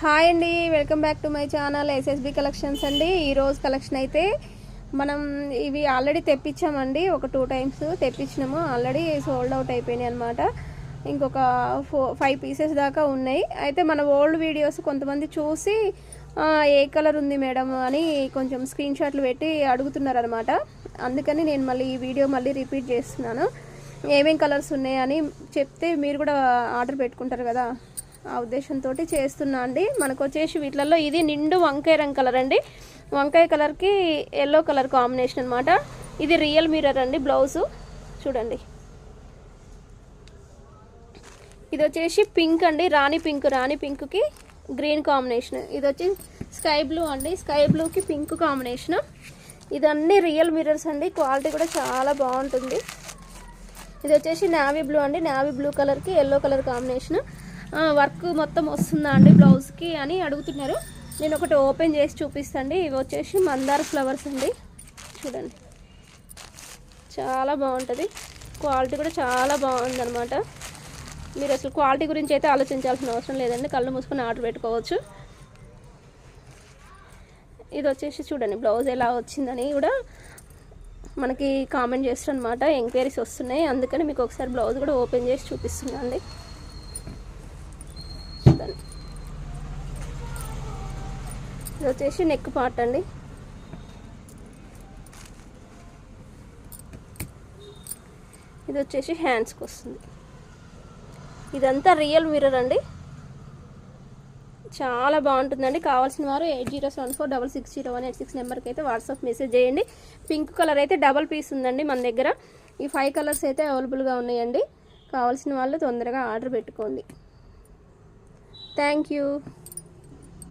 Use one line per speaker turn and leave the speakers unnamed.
Hi అండి, welcome back to my channel SSB collections అండి. ఈరోజు కలెక్షన్ అయితే మనం ఇవి ఆల్రెడీ తెప్పించామండి. ఒక 2 టైమ్స్ తెప్పించినాము, ఆల్రెడీ సోల్డ్ అవుట్ అయిపోయినాయి అనమాట. ఇంకొక 5 పీసెస్ దాకా ఉన్నాయి. అయితే మన ఓల్డ్ వీడియోస్ కొంతమంది చూసి ఏ కలర్ ఉంది మేడం అని కొంచెం స్క్రీన్ షాట్లు పెట్టి అడుగుతున్నారు అనమాట. అందుకని నేను మళ్ళీ ఈ వీడియో మళ్ళీ రిపీట్ చేస్తున్నాను. ఏమేం కలర్స్ ఉన్నాయని చెప్తే మీరు కూడా ఆర్డర్ పెట్టుకుంటారు కదా, ఆ ఉద్దేశంతో చేస్తున్నా అండి. మనకు వచ్చేసి వీటిలలో ఇది నిండు వంకాయ రంగు కలర్ అండి. వంకాయ కలర్కి ఎల్లో కలర్ కాంబినేషన్ అనమాట. ఇది రియల్ మిర్రర్ అండి. బ్లౌజు చూడండి. ఇది వచ్చేసి పింక్ అండి, రాణి పింక్కి గ్రీన్ కాంబినేషన్. ఇది వచ్చి స్కై బ్లూ అండి, స్కై బ్లూకి పింక్ కాంబినేషన్. ఇదన్నీ రియల్ మిర్రర్స్ అండి. క్వాలిటీ కూడా చాలా బాగుంటుంది. ఇది వచ్చేసి నావీ బ్లూ అండి, నావీ బ్లూ కలర్కి ఎల్లో కలర్ కాంబినేషన్. వర్క్ మొత్తం వస్తుందా అండి బ్లౌజ్కి అని అడుగుతున్నారు. నేను ఒకటి ఓపెన్ చేసి చూపిస్తాండి. ఇవి వచ్చేసి మందార ఫ్లవర్స్ అండి. చూడండి, చాలా బాగుంటుంది. క్వాలిటీ కూడా చాలా బాగుంది అనమాట. మీరు అసలు క్వాలిటీ గురించి అయితే ఆలోచించాల్సిన అవసరం లేదండి. కళ్ళు మూసుకొని ఆర్డర్ పెట్టుకోవచ్చు. ఇది వచ్చేసి చూడండి, బ్లౌజ్ ఎలా వచ్చిందని కూడా మనకి కామెంట్ చేస్తారు అనమాట. ఎంక్వైరీస్ వస్తున్నాయి, అందుకని మీకు ఒకసారి బ్లౌజ్ కూడా ఓపెన్ చేసి చూపిస్తున్నాను అండి. ఇది వచ్చేసి నెక్ పార్ట్ అండి. ఇది వచ్చేసి హ్యాండ్స్కి వస్తుంది. ఇదంతా రియల్ మిర్రర్ అండి. చాలా బాగుంటుందండి. కావాల్సిన వారు 8074660186 నెంబర్కి అయితే వాట్సాప్ మెసేజ్ చేయండి. పింక్ కలర్ అయితే డబల్ పీస్ ఉందండి మన దగ్గర. ఈ 5 కలర్స్ అయితే అవైలబుల్గా ఉన్నాయండి. కావాల్సిన వాళ్ళు తొందరగా ఆర్డర్ పెట్టుకోండి. Thank you.